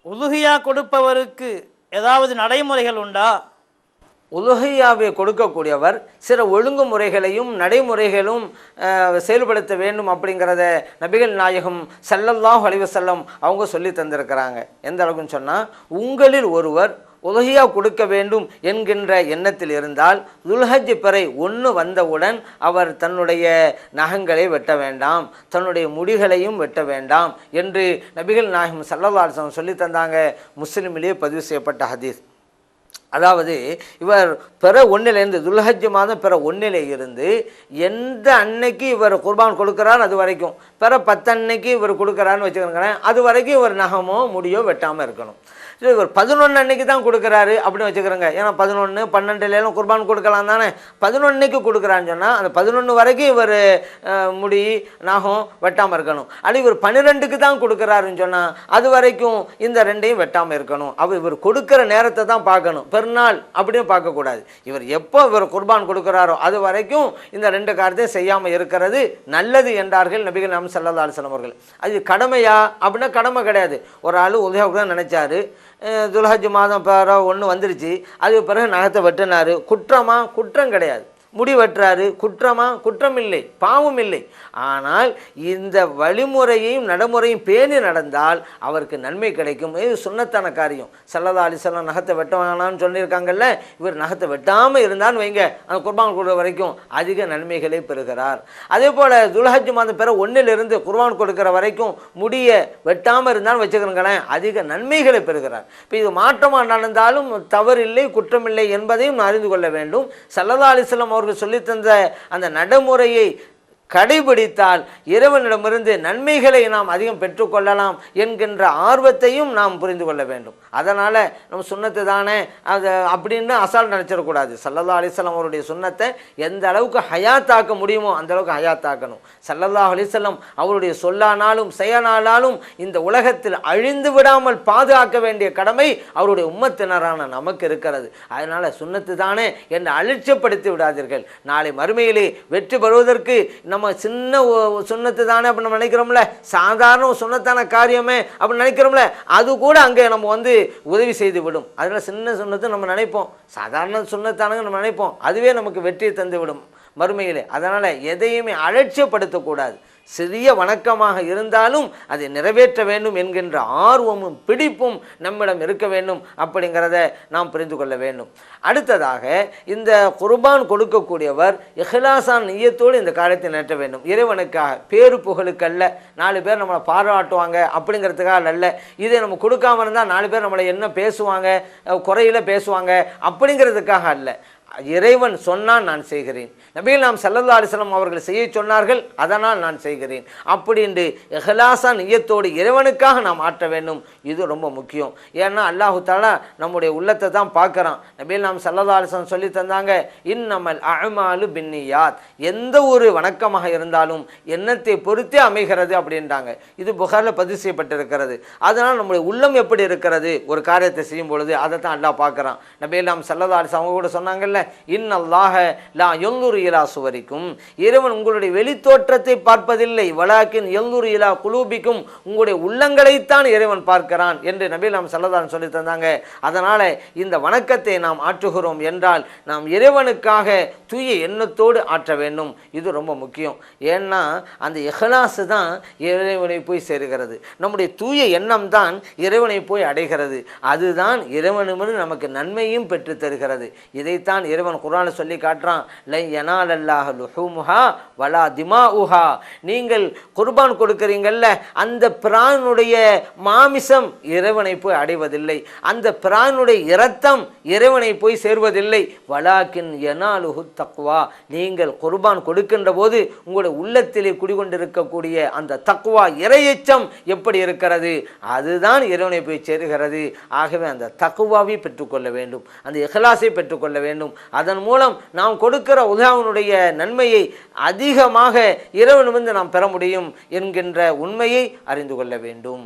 உலுஹியா கொடுப்பவருக்கு ஏதாவது நடைமுறைகள் உண்டா? உலுஹியாவை கொடுக்கக்கூடியவர் சில ஒழுங்குமுறைகளையும் நடைமுறைகளும் செயல்படுத்த வேண்டும் அப்படிங்கிறத நபிகள் நாயகம் ஸல்லல்லாஹு அலைஹி வஸல்லம் அவங்க சொல்லி தந்திருக்கிறாங்க. எந்த அளவுக்குன்னு சொன்னால், உங்களில் ஒருவர் உலுஹியா கொடுக்க வேண்டும் என்கின்ற எண்ணத்தில் இருந்தால் துல்ஹஜ் பிறை 1 வந்தவுடன் அவர் தன்னுடைய நகங்களை வெட்ட வேண்டாம், தன்னுடைய முடிகளையும் வெட்ட வேண்டாம் என்று நபிகள் நாயகம் ஸல்லல்லாஹு அலைஹி வஸல்லம் சொல்லி தந்தாங்க. முஸ்லிமிலே பதிவு செய்யப்பட்ட ஹதீஸ். அதாவது இவர் பிற 1லேருந்து துல்ஹஜ் மாதம் பிற 1 இருந்து எந்த அன்னைக்கு இவர் குர்பான் கொடுக்குறார் அது வரைக்கும், பிற 10 அன்னைக்கு இவர் கொடுக்குறாருன்னு வச்சுக்கிறேன், அது வரைக்கும் இவர் நகமோ முடியோ வெட்டாமல் இருக்கணும். இவர் 11 அன்னைக்கு தான் கொடுக்குறாரு அப்படின்னு வச்சுக்கிறோங்க. ஏன்னா 11, 12 குர்பான் கொடுக்கலாம் தானே. 11 கொடுக்குறான்னு சொன்னால் அந்த 11 வரைக்கும் இவர் முடி நகம் வெட்டாமல் இருக்கணும். அது இவர் 12க்கு தான் கொடுக்குறாருன்னு சொன்னால் அது வரைக்கும் இந்த 2ஐயும் வெட்டாமல் இருக்கணும். இவர் கொடுக்குற நேரத்தை தான் பார்க்கணும், பெருநாள் அப்படின்னு பார்க்கக்கூடாது. இவர் எப்போ இவர் குர்பான் கொடுக்குறாரோ அது வரைக்கும் இந்த 2 காரியத்தையும் செய்யாமல் இருக்கிறது நல்லது என்றார்கள் நபிகள் நாயகம் ஸல்லல்லாஹு அலைஹி வஸல்லம் அவர்கள். அது கடமையா அப்படின்னா கடமை கிடையாது. ஒரு ஆள் உதவியாக தான் நினைச்சாரு, துல்ஹஜ் மாதம் பிற 1 வந்துருச்சு, அதுக்கு பிறகு நகத்தை வெட்டினார், குற்றமா? குற்றம் கிடையாது. முடி வெட்டுறாரு, குற்றமா? குற்றம் இல்லை, பாவம் இல்லை. ஆனால் இந்த வழிமுறையையும் நடைமுறையும் பேணி நடந்தால் அவருக்கு நன்மை கிடைக்கும். இது சுன்னத்தான காரியம். ஸல்லல்லாஹு அலைஹி வஸல்லம் நகத்தை வெட்ட வேணாம்னு சொல்லியிருக்காங்கல்ல, இவர் நகத்தை வெட்டாமல் இருந்தான்னு வைங்க, அந்த குர்பான் கொடுக்குற வரைக்கும் அதிக நன்மைகளை பெறுகிறார். அதே போல் துல்ஹஜ் மாதம் பிற 1லிருந்து குர்பான் கொடுக்குற வரைக்கும் முடியை வெட்டாமல் இருந்தாலும் வச்சுக்கிறோங்களேன், அதிக நன்மைகளை பெறுகிறார். இப்போ இது மாற்றமாக நடந்தாலும் தவறில்லை, குற்றமில்லை என்பதையும் அறிந்து கொள்ள வேண்டும். ஸல்லல்லாஹு அலைஹி வஸல்லம் அவர்கள் சொல்லித்தந்த அந்த நடைமுறையை கடைபிடித்தால் இறைவனிடமிருந்து நன்மைகளை நாம் அதிகம் பெற்றுக்கொள்ளலாம் என்கின்ற ஆர்வத்தையும் நாம் புரிந்து கொள்ள வேண்டும். அதனால் நம்ம சுன்னத்து தானே அது அப்படின்னு அசால் நினச்சிடக்கூடாது. ஸல்லல்லாஹு அலைஹி வஸல்லம் அவருடைய சுன்னத்தை எந்த அளவுக்கு ஹயாத்தாக்க முடியுமோ அந்த அளவுக்கு ஹயாத்தாக்கணும். ஸல்லல்லாஹு அலைஹி வஸல்லம் அவருடைய சொல்லானாலும் செயலானாலும் இந்த உலகத்தில் அழிந்து விடாமல் பாதுகாக்க வேண்டிய கடமை அவருடைய உம்மத்தினரான நமக்கு இருக்கிறது. அதனால் சுன்னத்து தானே என்று அலட்சியப்படுத்தி விடாதீர்கள். நாளை மறுமையிலே வெற்றி பெறுவதற்கு நம்ம சின்ன சுன்னத்து தானே அப்படின்னு நினைக்கிறோம்ல, சாதாரண சுன்னத்தான காரியமே அப்படின்னு நினைக்கிறோம்ல, அது கூட அங்கே நம்ம உதவி செய்து விடும். அதில் சின்ன சுன்னத்து நம்ம நினைப்போம், சாதாரண சுன்னத்தானங்க நம்ம நினைப்போம், அதுவே நமக்கு வெற்றியை தந்து விடும் மறுமையிலே. அதனால் எதையுமே அலட்சியப்படுத்தக்கூடாது. சிறிய வணக்கமாக இருந்தாலும் அதை நிறைவேற்ற வேண்டும் என்கின்ற ஆர்வமும் பிடிப்பும் நம்மிடம் இருக்க வேண்டும். அப்படிங்கிறத நாம் புரிந்து கொள்ள வேண்டும். அடுத்ததாக இந்த குர்பான் கொடுக்கக்கூடியவர் இஹ்லாஸான் நிய்யத்தோடு இந்த காரியத்தை நேற்ற வேண்டும். இறைவனுக்காக, பேரு புகழுக்கல்ல, 4 பேர் நம்மளை பாராட்டுவாங்க அப்படிங்கிறதுக்காக அல்ல. இதை நம்ம கொடுக்காம இருந்தால் 4 பேர் நம்மளை என்ன பேசுவாங்க, குறையில பேசுவாங்க அப்படிங்கிறதுக்காக அல்ல. இறைவன் சொன்னால் நான் செய்கிறேன், நபிகள் நாயகம் ஸல்லல்லாஹு அலைஹி வஸல்லம் அவர்கள் செய்ய சொன்னார்கள், அதனால் நான் செய்கிறேன் அப்படின்ட்டு இஹ்லாஸான் நிய்யத்தோடு இறைவனுக்காக நாம் ஆற்ற வேண்டும். இது ரொம்ப முக்கியம். ஏன்னா அல்லாஹு தஆலா நம்முடைய உள்ளத்தை தான் பார்க்குறான். நபிகள் நாயகம் ஸல்லல்லாஹு அலைஹி வஸல்லம் சொல்லி தந்தாங்க, இன்னமல் அஅமாலு பின்னியாத், எந்த ஒரு வணக்கமாக இருந்தாலும் எண்ணத்தை பொறுத்தே அமைகிறது அப்படின்றாங்க. இது புகாரில் பதிவு செய்யப்பட்டிருக்கிறது. அதனால் நம்முடைய உள்ளம் எப்படி இருக்கிறது ஒரு காரியத்தை செய்யும் பொழுது அதை தான் அல்லாஹ் பார்க்குறான். நபிகள் நாயகம் ஸல்லல்லாஹு அலைஹி வஸல்லம் அவங்க கூட சொன்னாங்கல்ல, இன்னல்லாஹ லா யன்துரு இலா சுவரிக்கும், இறைவன் உங்களுடைய வெளித்தோற்றத்தை பார்ப்பதில்லை, வலாக்கின் யன்துரு இலா குலூபிக்கும், உங்களுடைய உள்ளங்களைத்தான் இறைவன் பார்க்கிறான் என்று நபிகள் நாயகம் ஸல்லல்லாஹு அலைஹி வஸல்லம் சொல்லி தந்தாங்க. அதனால இந்த வணக்கத்தை நாம் ஆற்றுகிறோம் என்றால் நாம் இறைவனுக்காக தூய எண்ணத்தோடு ஆற்ற வேண்டும். இது ரொம்ப முக்கியம். ஏன்னா அந்த இஹ்லாஸ் தான் இறைவனை போய் சேருகிறது. நம்முடைய தூய எண்ணம் தான் இறைவனை போய் அடைகிறது. அதுதான் இறைவனிடமிருந்து நமக்கு நன்மையும் பெற்று தருகிறது. இதைத்தான் இறைவன் குர்ஆனில் சொல்லி காட்டுறான், லை யனாலல்லாஹு லுஹூமுஹா வலா திமாஉஹா, நீங்கள் குர்பான் கொடுக்கிறீங்கல்ல, அந்த பிரானுடைய மாமிசம் இறைவனை போய் அடைவதில்லை, அந்த பிரானுடைய இரத்தம் இறைவனை போய் சேர்வதில்லை, வலாக்கின் யனாலுஹு தக்வா, நீங்கள் குர்பான் கொடுக்கின்ற போது உங்களுடைய உள்ளத்திலே குடிகொண்டிருக்கக்கூடிய அந்த தக்வா இறையச்சம் எப்படி இருக்கிறது, அதுதான் இறைவனை போய் சேருகிறது. ஆகவே அந்த தக்வாவை பெற்றுக்கொள்ள வேண்டும், அந்த இஹ்லாஸை பெற்றுக்கொள்ள வேண்டும். அதன் மூலம் நாம் கொடுக்கிற உதவினுடைய நன்மையை அதிகமாக இறைவனிடமிருந்து நாம் பெற முடியும் என்கின்ற உண்மையை அறிந்து கொள்ள வேண்டும்.